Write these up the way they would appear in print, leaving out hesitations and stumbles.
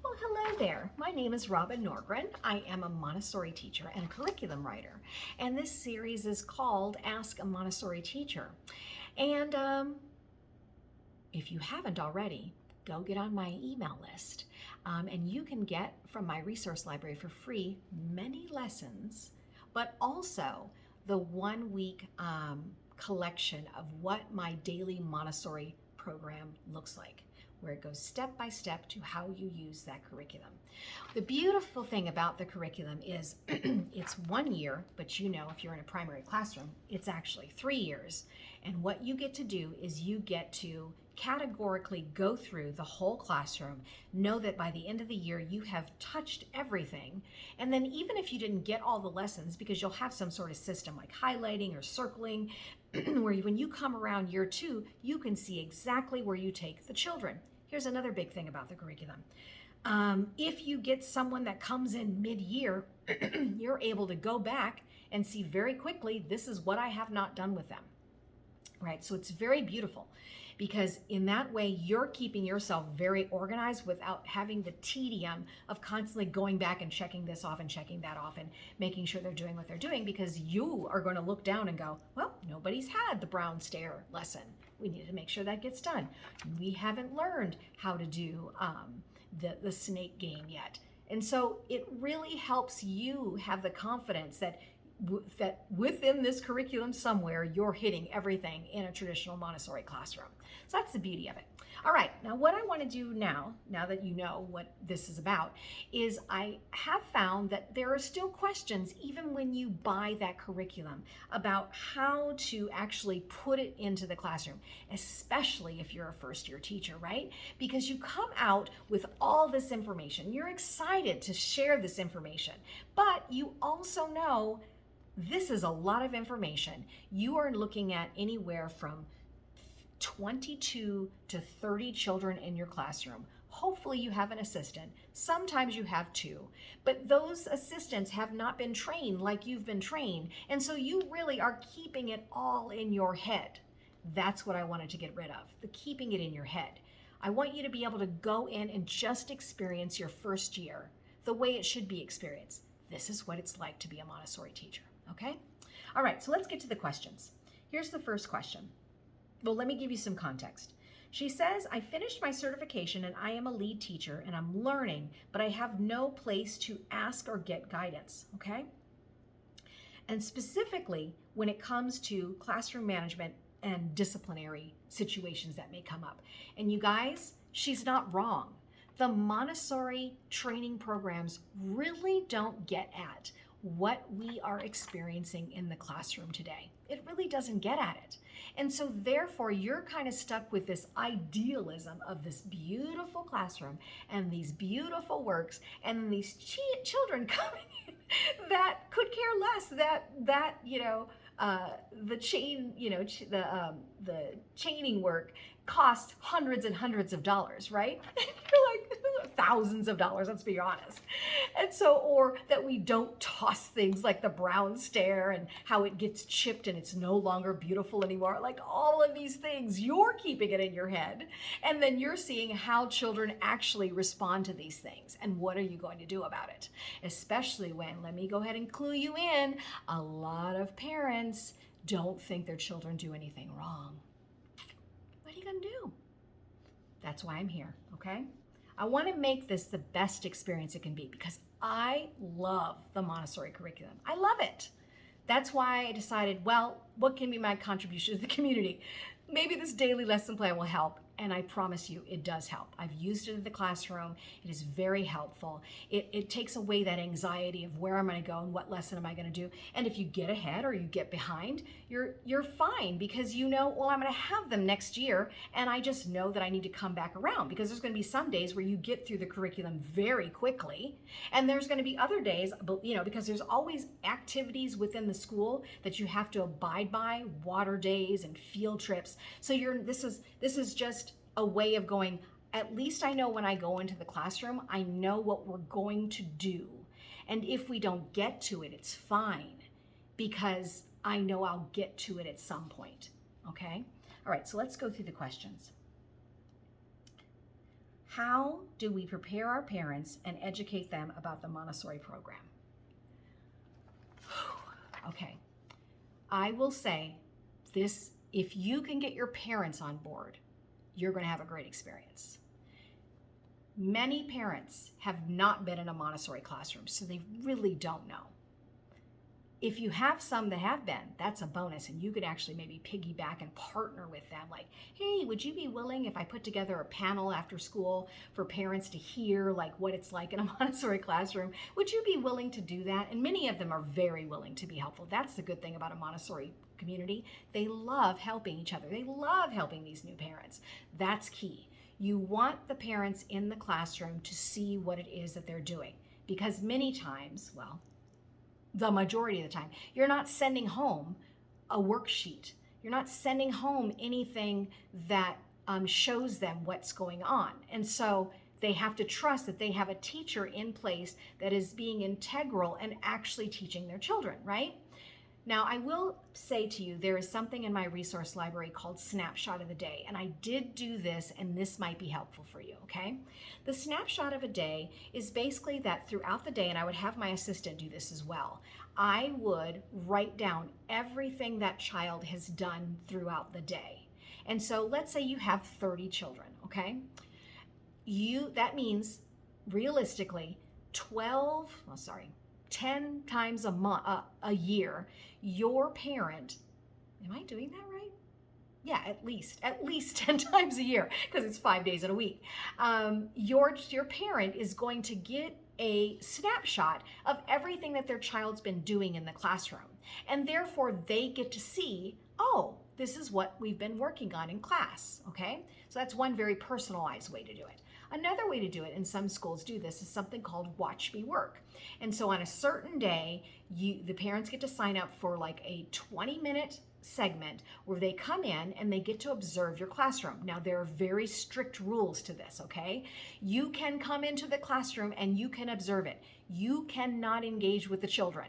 Well, hello there. My name is Robin Norgren. I am a Montessori teacher and a curriculum writer. And this series is called Ask a Montessori Teacher. And if you haven't already, go get on my email list. And you can get from my resource library for free many lessons, but also the 1 week collection of what my daily Montessori program looks like, where it goes step by step to how you use that curriculum. The beautiful thing about the curriculum is it's 1 year, but you know, if you're in a primary classroom, it's actually 3 years. And what you get to do is you get to categorically go through the whole classroom, know that by the end of the year you have touched everything, and then even if you didn't get all the lessons, because you'll have some sort of system like highlighting or circling, where when you come around year 2, you can see exactly where you take the children. Here's another big thing about the curriculum. If you get someone that comes in mid-year, you're able to go back and see very quickly, this is what I have not done with them. Right? So it's very beautiful because in that way, you're keeping yourself very organized without having the tedium of constantly going back and checking this off and checking that off and making sure they're doing what they're doing, because you are going to look down and go, well, nobody's had the brown stare lesson. We need to make sure that gets done. We haven't learned how to do the snake game yet. And so it really helps you have the confidence that within this curriculum somewhere, you're hitting everything in a traditional Montessori classroom. So that's the beauty of it. All right, now what I want to do now that you know what this is about, is I have found that there are still questions, even when you buy that curriculum, about how to actually put it into the classroom, especially if you're a first-year teacher, right? Because you come out with all this information. You're excited to share this information, but you also know this is a lot of information. You are looking at anywhere from 22 to 30 children in your classroom. Hopefully you have an assistant. Sometimes you have two, but those assistants have not been trained like you've been trained. And so you really are keeping it all in your head. That's what I wanted to get rid of, the keeping it in your head. I want you to be able to go in and just experience your first year the way it should be experienced. This is what it's like to be a Montessori teacher. Okay? All right, so let's get to the questions. Here's the first question. Well, let me give you some context. She says, I finished my certification and I am a lead teacher and I'm learning, but I have no place to ask or get guidance, okay? And specifically, when it comes to classroom management and disciplinary situations that may come up. And you guys, she's not wrong. The Montessori training programs really don't get at what we are experiencing in the classroom today. It really doesn't get at it. And so therefore, you're kind of stuck with this idealism of this beautiful classroom and these beautiful works and these children coming in that could care less that the chaining work costs hundreds and hundreds of dollars, right? You're like, thousands of dollars, let's be honest. And so, or that we don't toss things like the brown stare and how it gets chipped and it's no longer beautiful anymore. Like all of these things, you're keeping it in your head. And then you're seeing how children actually respond to these things. And what are you going to do about it? Especially when, let me go ahead and clue you in, a lot of parents don't think their children do anything wrong. What are you going to do? That's why I'm here, okay? I want to make this the best experience it can be because I love the Montessori curriculum. I love it. That's why I decided, well, what can be my contribution to the community? Maybe this daily lesson plan will help. And I promise you, it does help. I've used it in the classroom. It is very helpful. It takes away that anxiety of where am I going to go and what lesson am I going to do. And if you get ahead or you get behind, you're fine because you know, well, I'm going to have them next year. And I just know that I need to come back around because there's going to be some days where you get through the curriculum very quickly. And there's going to be other days, because there's always activities within the school that you have to abide by, water days and field trips. So this is just a way of going, at least I know when I go into the classroom, I know what we're going to do. And if we don't get to it, it's fine because I know I'll get to it at some point, okay? All right, so let's go through the questions. How do we prepare our parents and educate them about the Montessori program? Okay, I will say this, if you can get your parents on board, you're going to have a great experience. Many parents have not been in a Montessori classroom, so they really don't know. If you have some that have been, that's a bonus, and you could actually maybe piggyback and partner with them. Like, hey, would you be willing if I put together a panel after school for parents to hear like what it's like in a Montessori classroom? Would you be willing to do that? And many of them are very willing to be helpful. That's the good thing about a Montessori community. They love helping each other. They love helping these new parents. That's key. You want the parents in the classroom to see what it is that they're doing, because many times, well, the majority of the time, you're not sending home a worksheet. You're not sending home anything that shows them what's going on. And so they have to trust that they have a teacher in place that is being integral and actually teaching their children, right? Now, I will say to you, there is something in my resource library called Snapshot of the Day, and I did do this, and this might be helpful for you, okay? The Snapshot of a Day is basically that throughout the day, and I would have my assistant do this as well, I would write down everything that child has done throughout the day. And so let's say you have 30 children, okay? That means realistically 10 times a year, your parent, am I doing that right? Yeah, at least 10 times a year, because it's 5 days in a week. Your parent is going to get a snapshot of everything that their child's been doing in the classroom. And therefore they get to see, oh, this is what we've been working on in class, okay? So that's one very personalized way to do it. Another way to do it, and some schools do this, is something called Watch Me Work. And so on a certain day, the parents get to sign up for like a 20-minute segment where they come in and they get to observe your classroom. Now, there are very strict rules to this, okay? You can come into the classroom and you can observe it. You cannot engage with the children.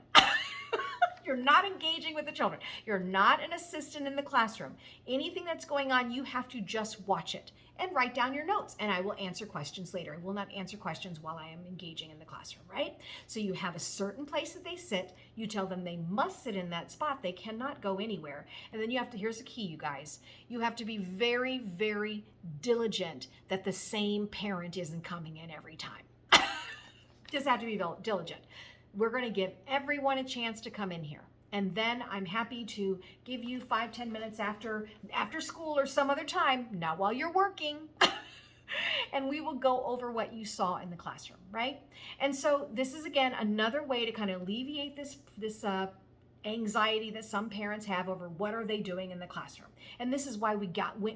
You're not engaging with the children. You're not an assistant in the classroom. Anything that's going on, you have to just watch it and write down your notes. And I will answer questions later. I will not answer questions while I am engaging in the classroom, right? So you have a certain place that they sit. You tell them they must sit in that spot. They cannot go anywhere. And then you have to, here's the key, you guys. You have to be very, very diligent that the same parent isn't coming in every time. Just have to be diligent. We're going to give everyone a chance to come in here. And then I'm happy to give you 5-10 minutes after school or some other time, not while you're working, and we will go over what you saw in the classroom, right? And so this is, again, another way to kind of alleviate this anxiety that some parents have over what are they doing in the classroom. And this is why we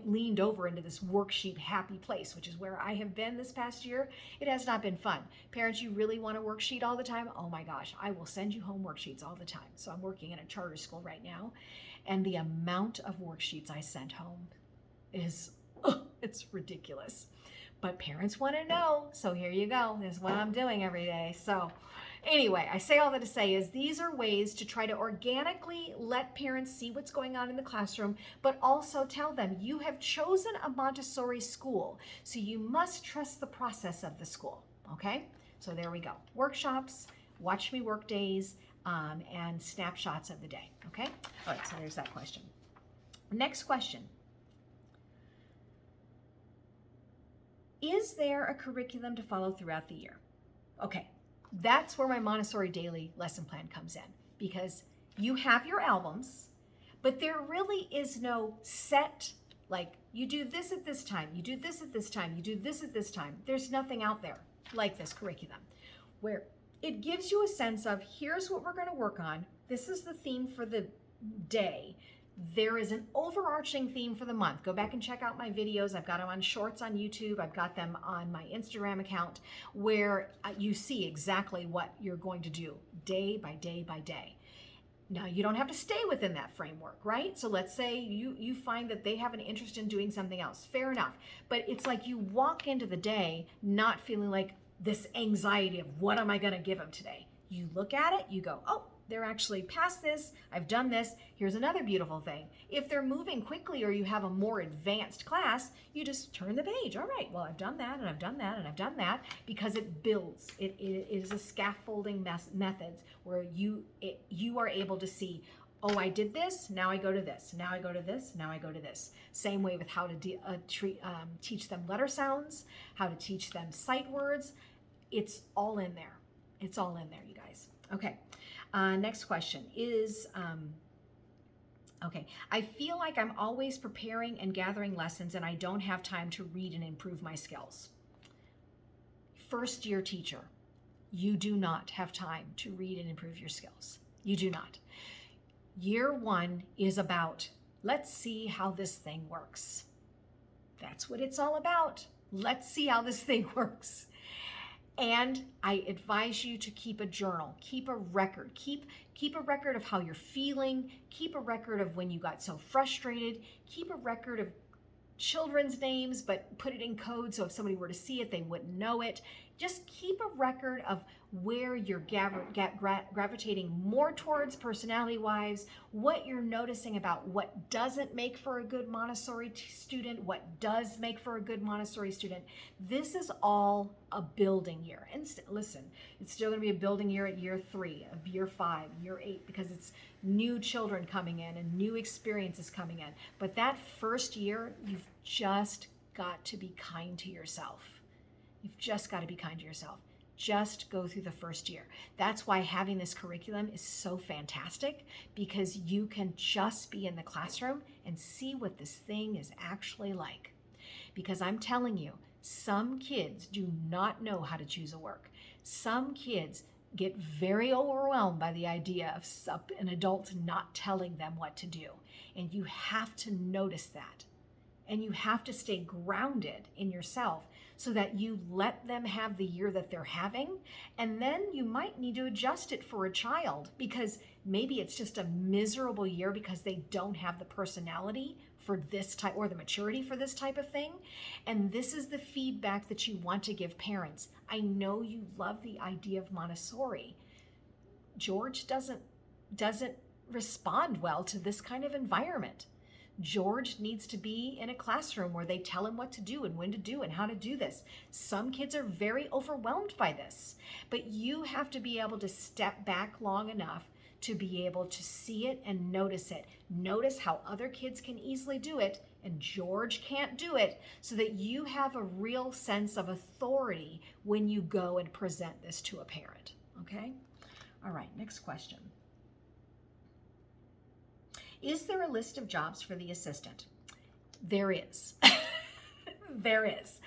leaned over into this worksheet happy place, which is where I have been this past year. It has not been fun. Parents, you really want a worksheet all the time? Oh my gosh, I will send you home worksheets all the time. So I'm working in a charter school right now, and the amount of worksheets I sent home is, it's ridiculous. But parents want to know, so here you go. This is what I'm doing every day. So anyway, I say all that to say is these are ways to try to organically let parents see what's going on in the classroom, but also tell them you have chosen a Montessori school, so you must trust the process of the school, okay? So there we go. Workshops, Watch Me Work days, and snapshots of the day, okay? All right, so there's that question. Next question. Is there a curriculum to follow throughout the year? Okay. That's where my Montessori daily lesson plan comes in, because you have your albums, but there really is no set, like you do this at this time, you do this at this time, you do this at this time. There's nothing out there like this curriculum where it gives you a sense of here's what we're going to work on. This is the theme for the day. There is an overarching theme for the month. Go back and check out my videos. I've got them on shorts on YouTube. I've got them on my Instagram account where you see exactly what you're going to do day by day by day. Now, you don't have to stay within that framework, right? So let's say you find that they have an interest in doing something else. Fair enough. But it's like you walk into the day not feeling like this anxiety of what am I going to give them today? You look at it, you go, oh, they're actually past this. I've done this. Here's another beautiful thing. If they're moving quickly or you have a more advanced class, you just turn the page. All right, well, I've done that and I've done that and I've done that, because it builds. It is a scaffolding methods where you are able to see, oh, I did this, now I go to this, now I go to this, now I go to this. Same way with how to teach them letter sounds, how to teach them sight words. It's all in there. It's all in there, you guys. Okay, next question is, okay, I feel like I'm always preparing and gathering lessons and I don't have time to read and improve my skills. First year teacher, you do not have time to read and improve your skills. You do not. Year one is about, let's see how this thing works. That's what it's all about. Let's see how this thing works. And I advise you to keep a journal, keep a record, keep a record of how you're feeling, keep a record of when you got so frustrated, keep a record of children's names, but put it in code so if somebody were to see it, they wouldn't know it. Just keep a record of where you're gravitating more towards personality-wise, what you're noticing about what doesn't make for a good Montessori student, what does make for a good Montessori student. This is all a building year. And listen, it's still going to be a building year at year 3, of year 5, year 8, because it's new children coming in and new experiences coming in. But that first year, you've just got to be kind to yourself. You've just got to be kind to yourself. Just go through the first year. That's why having this curriculum is so fantastic, because you can just be in the classroom and see what this thing is actually like. Because I'm telling you, some kids do not know how to choose a work. Some kids get very overwhelmed by the idea of an adult not telling them what to do. And you have to notice that. And you have to stay grounded in yourself so that you let them have the year that they're having. And then you might need to adjust it for a child, because maybe it's just a miserable year because they don't have the personality for this type, or the maturity for this type of thing. And this is the feedback that you want to give parents. I know you love the idea of Montessori. George doesn't respond well to this kind of environment. George needs to be in a classroom where they tell him what to do and when to do and how to do this. Some kids are very overwhelmed by this, but you have to be able to step back long enough to be able to see it and notice it. Notice how other kids can easily do it and George can't do it, so that you have a real sense of authority when you go and present this to a parent, okay? All right, next question. Is there a list of jobs for the assistant? There is. There is.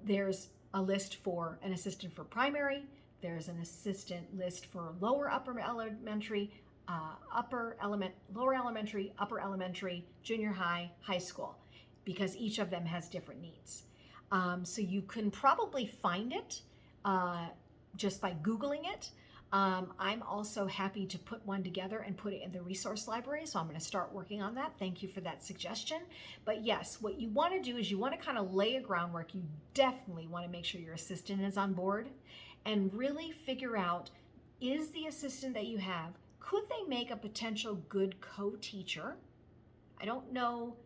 There's a list for an assistant for primary. There's an assistant list for lower upper elementary, lower elementary, upper elementary, junior high, high school, because each of them has different needs. So you can probably find it just by Googling it. I'm also happy to put one together and put it in the resource library, so I'm going to start working on that. Thank you for that suggestion. But yes, what you want to do is you want to kind of lay a groundwork. You definitely want to make sure your assistant is on board and really figure out, is the assistant that you have, could they make a potential good co-teacher? I don't know.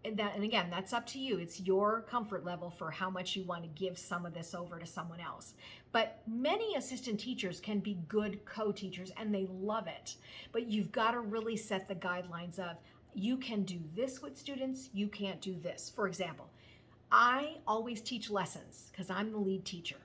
And again, that's up to you. It's your comfort level for how much you want to give some of this over to someone else. But many assistant teachers can be good co-teachers and they love it. But you've got to really set the guidelines of, you can do this with students, you can't do this. For example, I always teach lessons because I'm the lead teacher.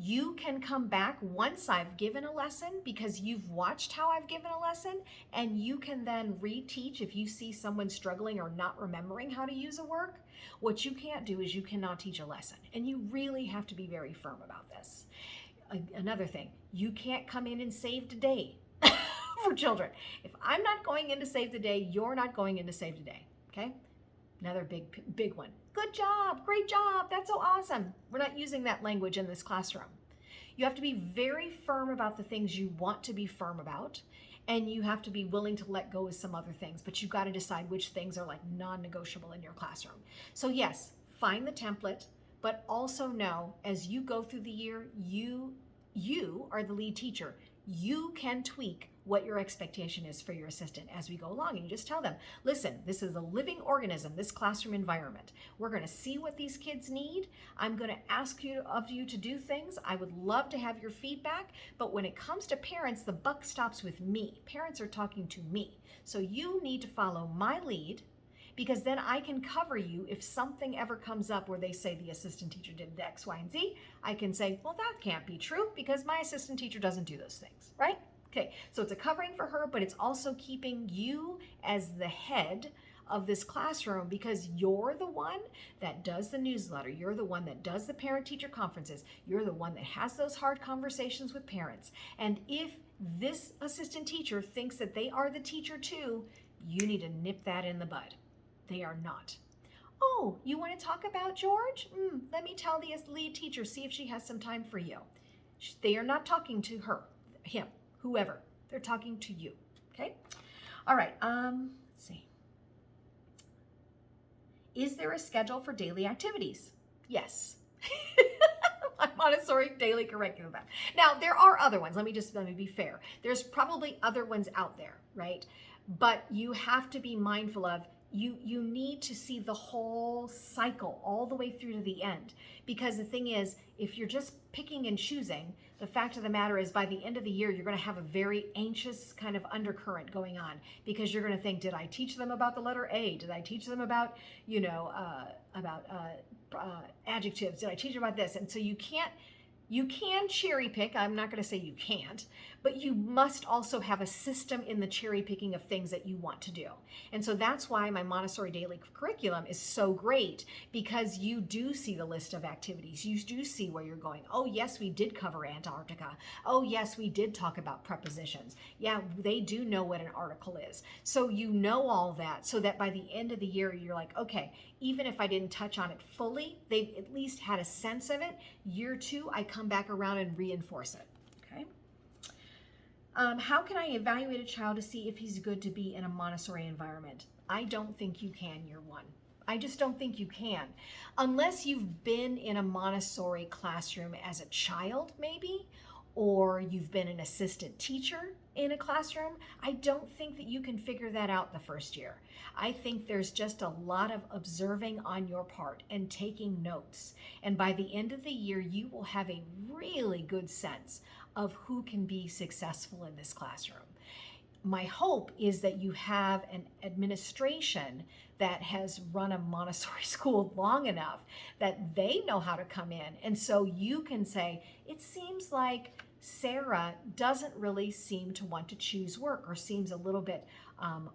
You can come back once I've given a lesson, because you've watched how I've given a lesson, and you can then reteach if you see someone struggling or not remembering how to use a work. What you can't do is you cannot teach a lesson, and you really have to be very firm about this. Another thing, you can't come in and save the day for children. If I'm not going in to save the day, you're not going in to save the day, okay? Another big one. Good job, great job, that's so awesome. We're not using that language in this classroom. You have to be very firm about the things you want to be firm about, and you have to be willing to let go of some other things, but you've got to decide which things are like non-negotiable in your classroom. So yes, find the template, but also know as you go through the year, you are the lead teacher. You can tweak what your expectation is for your assistant as we go along. And you just tell them, listen, this is a living organism, this classroom environment. We're going to see what these kids need. I'm going to ask of you to do things. I would love to have your feedback. But when it comes to parents, the buck stops with me. Parents are talking to me. So you need to follow my lead, because then I can cover you if something ever comes up where they say the assistant teacher did X, Y, and Z. I can say, well, that can't be true because my assistant teacher doesn't do those things, right? Okay, so it's a covering for her, but it's also keeping you as the head of this classroom, because you're the one that does the newsletter. You're the one that does the parent-teacher conferences. You're the one that has those hard conversations with parents. And if this assistant teacher thinks that they are the teacher too, you need to nip that in the bud. They are not. Oh, you want to talk about George? Let me tell the lead teacher, see if she has some time for you. They are not talking to her, him, whoever. They're talking to you, okay? All right, let's see. Is there a schedule for daily activities? Yes. My Montessori daily curriculum. Now, there are other ones. Let me be fair. There's probably other ones out there, right? But you have to be mindful of, you need to see the whole cycle all the way through to the end. Because the thing is, if you're just picking and choosing, the fact of the matter is by the end of the year, you're going to have a very anxious kind of undercurrent going on, because you're going to think, did I teach them about the letter A? Did I teach them about, adjectives? Did I teach them about this? And so you can cherry pick. I'm not going to say you can't, but you must also have a system in the cherry picking of things that you want to do. And so that's why my Montessori daily curriculum is so great, because you do see the list of activities. You do see where you're going. Oh, yes, we did cover Antarctica. Oh, yes, we did talk about prepositions. Yeah, they do know what an article is. So you know all that, so that by the end of the year, you're like, okay, even if I didn't touch on it fully, they've at least had a sense of it. Year 2, I come back around and reinforce it. Okay. How can I evaluate a child to see if he's good to be in a Montessori environment? I don't think you can, year 1. I just don't think you can. Unless you've been in a Montessori classroom as a child, maybe, or you've been an assistant teacher in a classroom, I don't think that you can figure that out the first year. I think there's just a lot of observing on your part and taking notes. And by the end of the year, you will have a really good sense of who can be successful in this classroom. My hope is that you have an administration that has run a Montessori school long enough that they know how to come in. And so you can say, it seems like Sarah doesn't really seem to want to choose work, or seems a little bit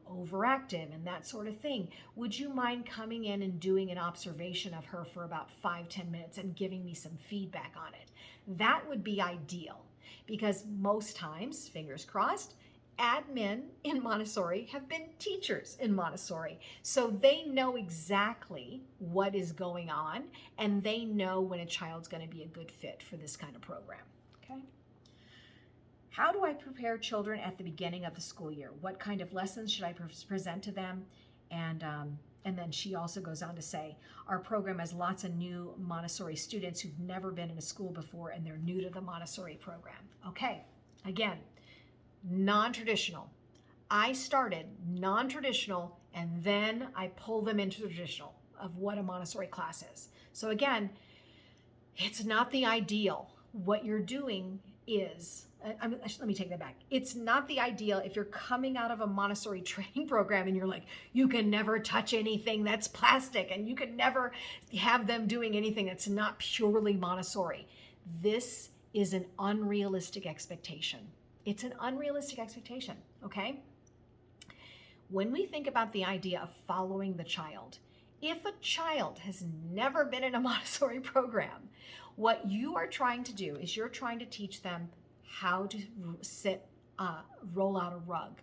overactive and that sort of thing. Would you mind coming in and doing an observation of her for about 5-10 minutes and giving me some feedback on it? That would be ideal, because most times, fingers crossed, admin in Montessori have been teachers in Montessori. So they know exactly what is going on, and they know when a child's going to be a good fit for this kind of program. Okay. How do I prepare children at the beginning of the school year? What kind of lessons should I present to them? And then she also goes on to say, our program has lots of new Montessori students who've never been in a school before, and they're new to the Montessori program. Okay, again, non-traditional. I started non-traditional, and then I pull them into traditional of what a Montessori class is. So again, it's not the ideal. What you're doing is, let me take that back. It's not the ideal if you're coming out of a Montessori training program and you're like, you can never touch anything that's plastic, and you can never have them doing anything that's not purely Montessori. This is an unrealistic expectation. It's an unrealistic expectation, okay? When we think about the idea of following the child, if a child has never been in a Montessori program, what you are trying to do is you're trying to teach them how to roll out a rug,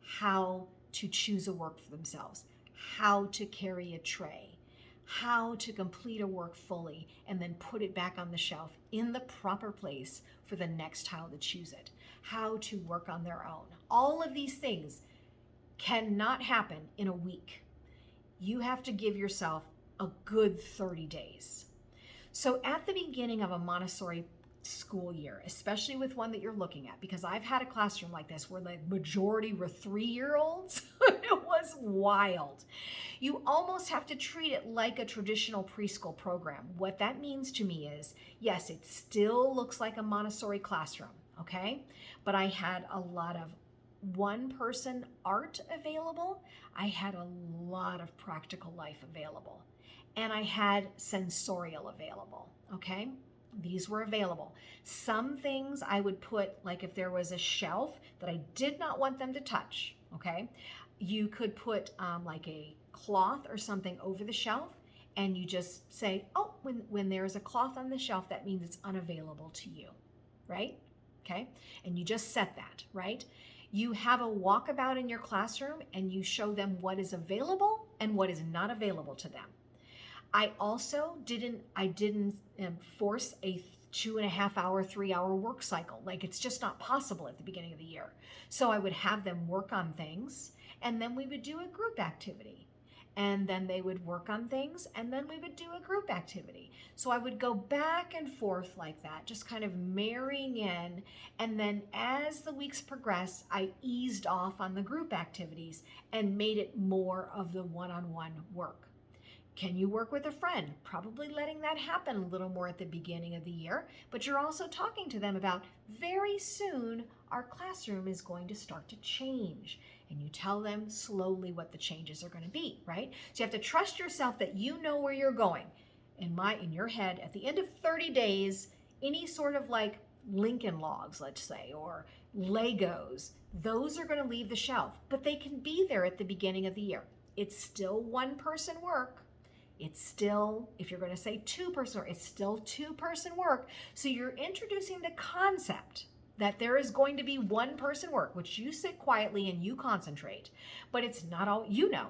how to choose a work for themselves, how to carry a tray, how to complete a work fully and then put it back on the shelf in the proper place for the next child to choose it, how to work on their own. All of these things cannot happen in a week. You have to give yourself a good 30 days. So at the beginning of a Montessori school year, especially with one that you're looking at, because I've had a classroom like this where the majority were 3-year-olds. It was wild. You almost have to treat it like a traditional preschool program. What that means to me is, yes, it still looks like a Montessori classroom, okay? But I had a lot of one-person art available. I had a lot of practical life available. And I had sensorial available, okay? These were available. Some things I would put, like if there was a shelf that I did not want them to touch, okay? You could put like a cloth or something over the shelf, and you just say, oh, when there is a cloth on the shelf, that means it's unavailable to you, right? Okay, and you just set that, right? You have a walkabout in your classroom and you show them what is available and what is not available to them. I also didn't force a 2.5-hour, 3-hour work cycle. Like, it's just not possible at the beginning of the year. So I would have them work on things, and then we would do a group activity. And then they would work on things, and then we would do a group activity. So I would go back and forth like that, just kind of marrying in. And then as the weeks progressed, I eased off on the group activities and made it more of the one-on-one work. Can you work with a friend? Probably letting that happen a little more at the beginning of the year, but you're also talking to them about very soon our classroom is going to start to change. And you tell them slowly what the changes are going to be, right? So you have to trust yourself that you know where you're going. In your head, at the end of 30 days, any sort of like Lincoln Logs, let's say, or Legos, those are going to leave the shelf, but they can be there at the beginning of the year. It's still one-person work. It's still, if you're going to say 2-person work, it's still 2-person work. So you're introducing the concept that there is going to be 1-person work, which you sit quietly and you concentrate. But it's not all,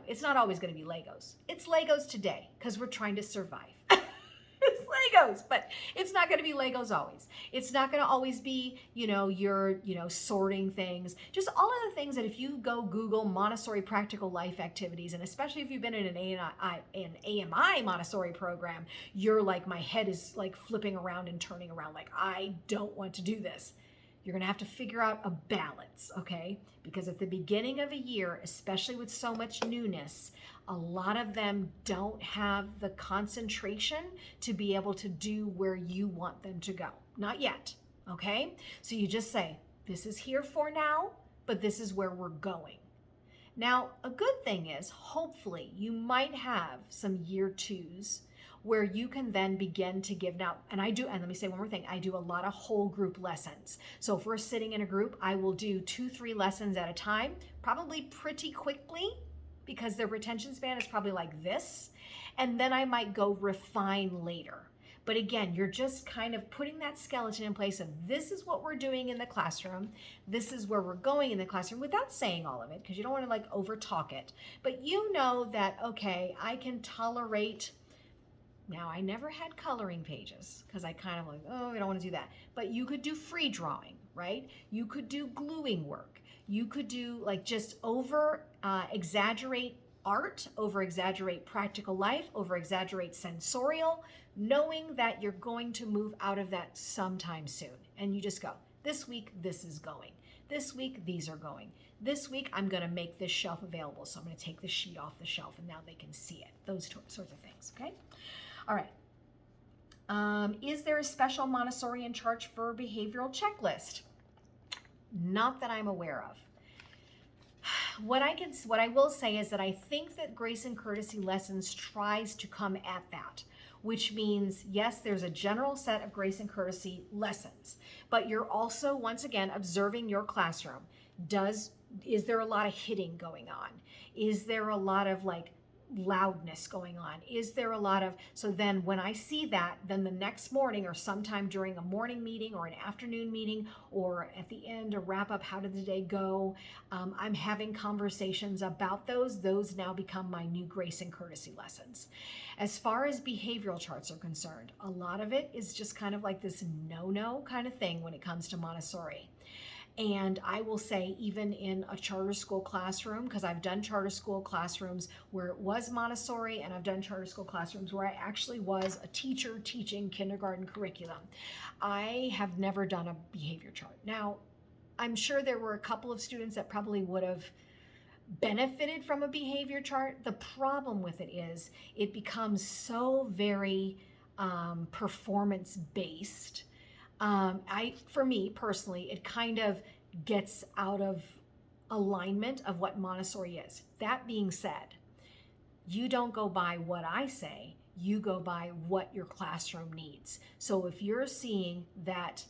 it's not always going to be Legos. It's Legos today because we're trying to survive. It's Legos, but it's not going to be Legos always. It's not going to always be, you're, sorting things. Just all of the things that if you go Google Montessori practical life activities, and especially if you've been in an AMI Montessori program, you're like, my head is like flipping around and turning around like, I don't want to do this. You're going to have to figure out a balance, okay? Because at the beginning of a year, especially with so much newness, a lot of them don't have the concentration to be able to do where you want them to go. Not yet, okay? So you just say, this is here for now, but this is where we're going. Now, a good thing is, hopefully, you might have some year 2s where you can then begin to give now, and let me say one more thing, I do a lot of whole group lessons. So if we're sitting in a group, I will do 2-3 lessons at a time, probably pretty quickly, because their retention span is probably like this, and then I might go refine later. But again, you're just kind of putting that skeleton in place of this is what we're doing in the classroom, this is where we're going in the classroom, without saying all of it, because you don't want to like over talk it. But you know that, okay, I can tolerate. Now, I never had coloring pages because I kind of like, oh, I don't want to do that. But you could do free drawing, right? You could do gluing work. You could do like just exaggerate art, over exaggerate practical life, over exaggerate sensorial, knowing that you're going to move out of that sometime soon. And you just go, this week, this is going. This week, these are going. This week, I'm going to make this shelf available. So I'm going to take the sheet off the shelf and now they can see it. Those sorts of things, okay? All right. Is there a special Montessorian charge for behavioral checklist? Not that I'm aware of. What I will say is that I think that Grace and Courtesy Lessons tries to come at that, which means, yes, there's a general set of Grace and Courtesy lessons, but you're also, once again, observing your classroom. Is there a lot of hitting going on? Is there a lot of like loudness going on? Is there a lot of, so then when I see that, then the next morning or sometime during a morning meeting or an afternoon meeting or at the end a wrap up, how did the day go? I'm having conversations about those. Those now become my new Grace and Courtesy lessons. As far as behavioral charts are concerned, a lot of it is just kind of like this no-no kind of thing when it comes to Montessori. And I will say, even in a charter school classroom, because I've done charter school classrooms where it was Montessori, and I've done charter school classrooms where I actually was a teacher teaching kindergarten curriculum, I have never done a behavior chart. Now, I'm sure there were a couple of students that probably would have benefited from a behavior chart. The problem with it is it becomes so very performance based. For me personally, it kind of gets out of alignment of what Montessori is. That being said, you don't go by what I say, you go by what your classroom needs. So if you're seeing that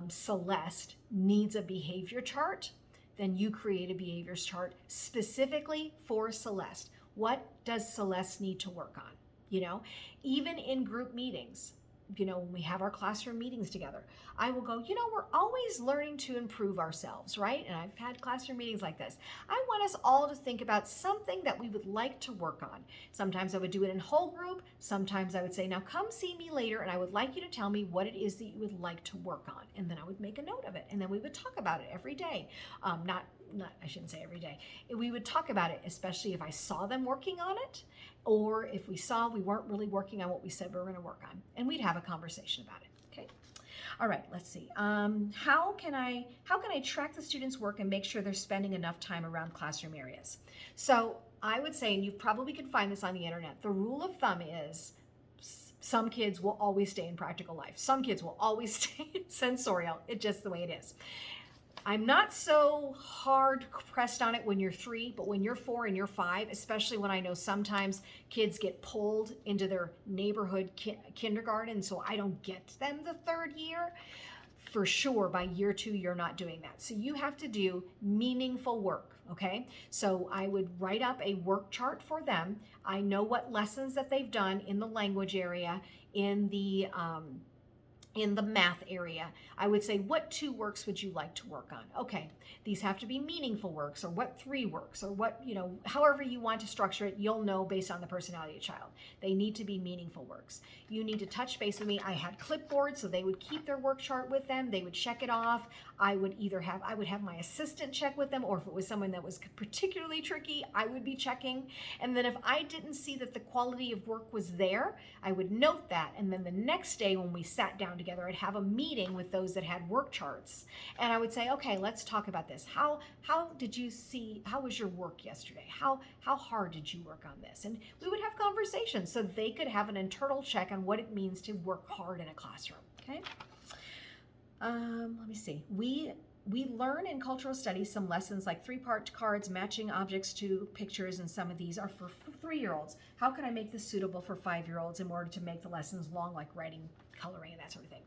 Celeste needs a behavior chart, then you create a behaviors chart specifically for Celeste. What does Celeste need to work on? Even in group meetings, when we have our classroom meetings together, I will go, we're always learning to improve ourselves, right? And I've had classroom meetings like this. I want us all to think about something that we would like to work on. Sometimes I would do it in whole group. Sometimes I would say, now come see me later, and I would like you to tell me what it is that you would like to work on. And then I would make a note of it. And then we would talk about it every day. I shouldn't say every day. We would talk about it, especially if I saw them working on it, or if we saw we weren't really working on what we said we were going to work on, and we'd have a conversation about it. Okay. All right. Let's see. How can I track the students' work and make sure they're spending enough time around classroom areas? So I would say, and you probably can find this on the internet, the rule of thumb is some kids will always stay in practical life. Some kids will always stay in sensorial. It's just the way it is. I'm not so hard pressed on it when you're 3, but when you're 4 and you're 5, especially when I know sometimes kids get pulled into their neighborhood kindergarten, so I don't get them the 3rd year, for sure by year 2, you're not doing that. So you have to do meaningful work, okay? So I would write up a work chart for them. I know what lessons that they've done in the language area, in the math area. I would say, what 2 works would you like to work on? Okay, these have to be meaningful works, or what 3 works, or what, however you want to structure it, you'll know based on the personality of the child. They need to be meaningful works. You need to touch base with me. I had clipboards, so they would keep their work chart with them. They would check it off. I would have my assistant check with them, or if it was someone that was particularly tricky, I would be checking. And then if I didn't see that the quality of work was there, I would note that. And then the next day when we sat down together, I'd have a meeting with those that had work charts, and I would say, okay, let's talk about this. How was your work yesterday? How hard did you work on this? And we would have conversations so they could have an internal check on what it means to work hard in a classroom. Okay. Let me see. We learn in cultural studies some lessons like 3-part cards, matching objects to pictures, and some of these are for 3-year-olds. How can I make this suitable for 5-year-olds in order to make the lessons long, like writing, coloring, and that sort of thing?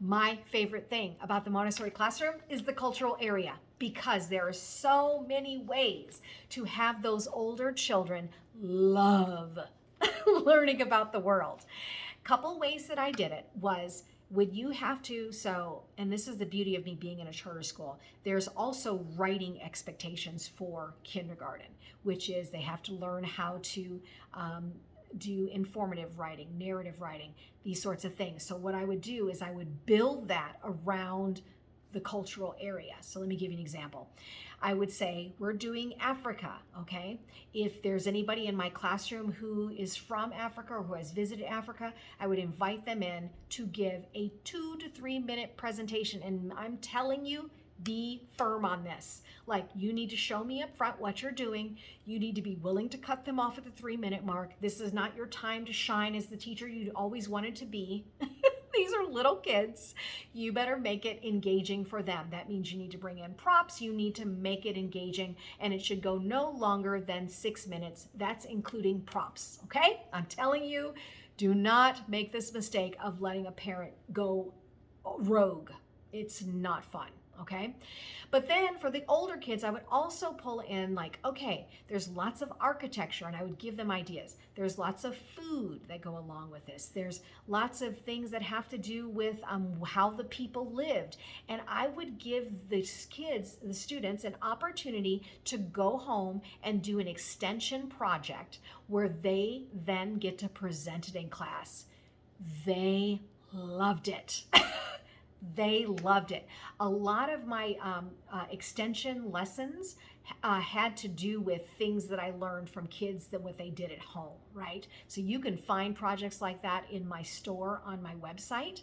My favorite thing about the Montessori classroom is the cultural area, because there are so many ways to have those older children love learning about the world. Couple ways that I did it was, would you have to, and this is the beauty of me being in a charter school, there's also writing expectations for kindergarten, which is they have to learn how to do informative writing, narrative writing, these sorts of things. So what I would do is I would build that around the cultural area. So let me give you an example. I would say, we're doing Africa, okay? If there's anybody in my classroom who is from Africa or who has visited Africa, I would invite them in to give a 2 to 3 minute presentation. And I'm telling you, be firm on this. Like, you need to show me up front what you're doing. You need to be willing to cut them off at the 3-minute mark. This is not your time to shine as the teacher you always wanted to be. These are little kids. You better make it engaging for them. That means you need to bring in props. You need to make it engaging, and it should go no longer than 6 minutes. That's including props, okay? I'm telling you, do not make this mistake of letting a parent go rogue. It's not fun. Okay. But then for the older kids, I would also pull in, like, okay, there's lots of architecture, and I would give them ideas. There's lots of food that go along with this. There's lots of things that have to do with how the people lived. And I would give the kids, the students, an opportunity to go home and do an extension project where they then get to present it in class. They loved it. They loved it. A lot of my extension lessons had to do with things that I learned from kids than what they did at home, right? So you can find projects like that in my store on my website.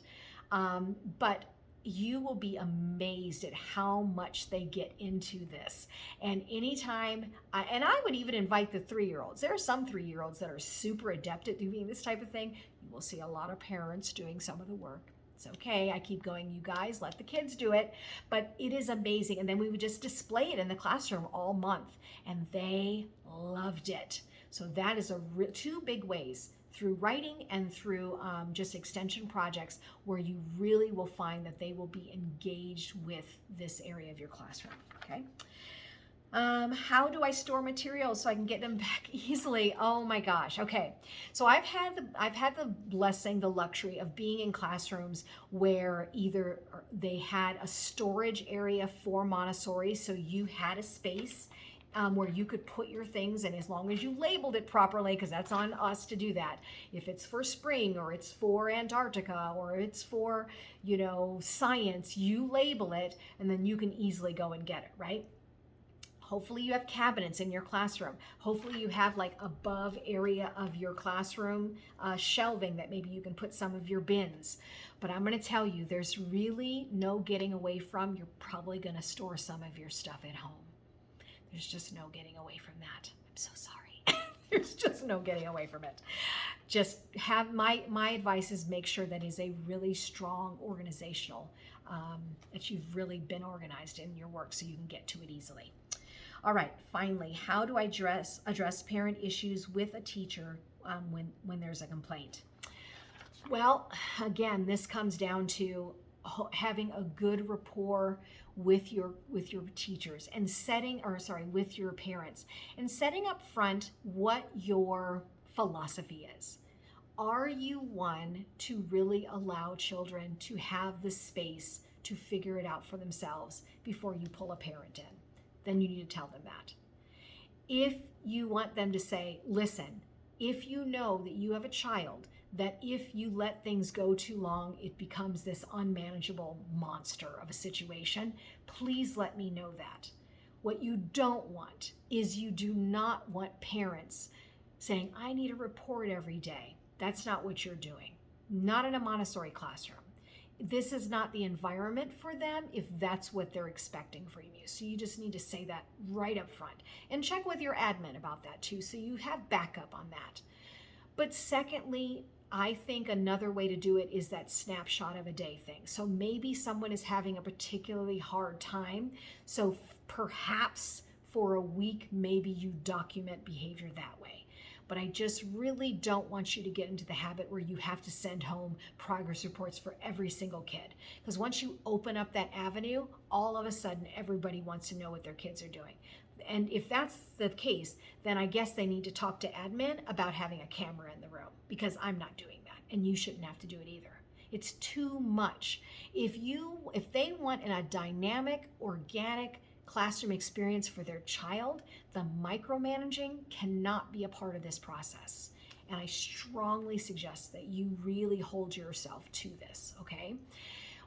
But you will be amazed at how much they get into this. And anytime, and I would even invite the 3-year-olds. There are some 3-year-olds that are super adept at doing this type of thing. You will see a lot of parents doing some of the work. It's okay. I keep going, you guys, let the kids do it. But it is amazing. And then we would just display it in the classroom all month. And they loved it. So that is two big ways, through writing and through just extension projects, where you really will find that they will be engaged with this area of your classroom, okay? How do I store materials so I can get them back easily? Oh my gosh. Okay. So I've had the blessing, the luxury of being in classrooms where either they had a storage area for Montessori, so you had a space where you could put your things, and as long as you labeled it properly, because that's on us to do that. If it's for spring, or it's for Antarctica, or it's for, science, you label it, and then you can easily go and get it, right? Hopefully you have cabinets in your classroom. Hopefully you have like above area of your classroom shelving that maybe you can put some of your bins. But I'm going to tell you, there's really no getting away from. You're probably going to store some of your stuff at home. There's just no getting away from that. I'm so sorry. There's just no getting away from it. Just have my advice is make sure that is a really strong organizational, that you've really been organized in your work so you can get to it easily. All right, finally, how do I address parent issues with a teacher when there's a complaint? Well, again, this comes down to having a good rapport with your teachers and with your parents, and setting up front what your philosophy is. Are you one to really allow children to have the space to figure it out for themselves before you pull a parent in? Then you need to tell them that. If you want them to say, listen, if you know that you have a child that if you let things go too long, it becomes this unmanageable monster of a situation, please let me know that. What you don't want is you do not want parents saying, I need a report every day. That's not what you're doing. Not in a Montessori classroom. This is not the environment for them if that's what they're expecting from you. So you just need to say that right up front. And check with your admin about that too, so you have backup on that. But secondly, I think another way to do it is that snapshot of a day thing. So maybe someone is having a particularly hard time. So perhaps for a week, maybe you document behavior that way. But I just really don't want you to get into the habit where you have to send home progress reports for every single kid. Because once you open up that avenue, all of a sudden everybody wants to know what their kids are doing. And if that's the case, then I guess they need to talk to admin about having a camera in the room, because I'm not doing that, and you shouldn't have to do it either. It's too much. If they want a dynamic, organic classroom experience for their child, the micromanaging cannot be a part of this process. And I strongly suggest that you really hold yourself to this, okay?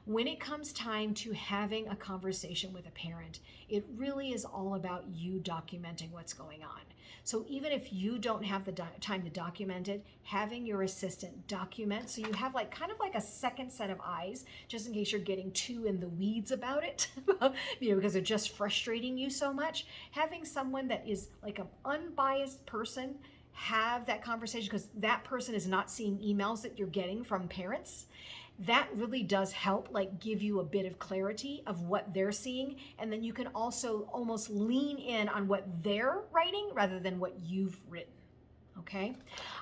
When it comes time to having a conversation with a parent, it really is all about you documenting what's going on. So even if you don't have the time to document it, having your assistant document, so you have kind of like a second set of eyes, just in case you're getting too in the weeds about it, because they're just frustrating you so much. Having someone that is like an unbiased person have that conversation, because that person is not seeing emails that you're getting from parents. That really does help give you a bit of clarity of what they're seeing, and then you can also almost lean in on what they're writing rather than what you've written. Okay?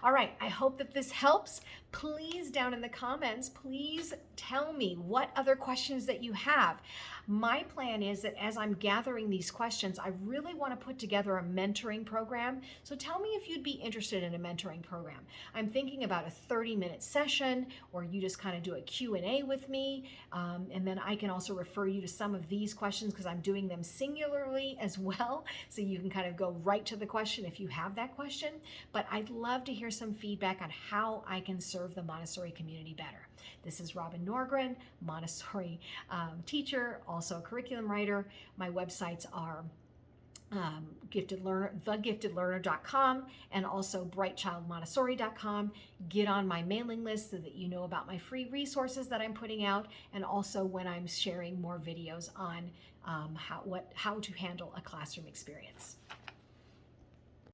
All right, I hope that this helps. Please, down in the comments, please tell me what other questions that you have. My plan is that as I'm gathering these questions, I really want to put together a mentoring program. So tell me if you'd be interested in a mentoring program. I'm thinking about a 30-minute session, or you just kind of do a Q&A with me, and then I can also refer you to some of these questions because I'm doing them singularly as well, so you can kind of go right to the question if you have that question. But I'd love to hear some feedback on how I can serve the Montessori community better. This is Robin Norgren, Montessori teacher, also a curriculum writer. My websites are thegiftedlearner.com and also brightchildmontessori.com. Get on my mailing list so that you know about my free resources that I'm putting out, and also when I'm sharing more videos on how to handle a classroom experience.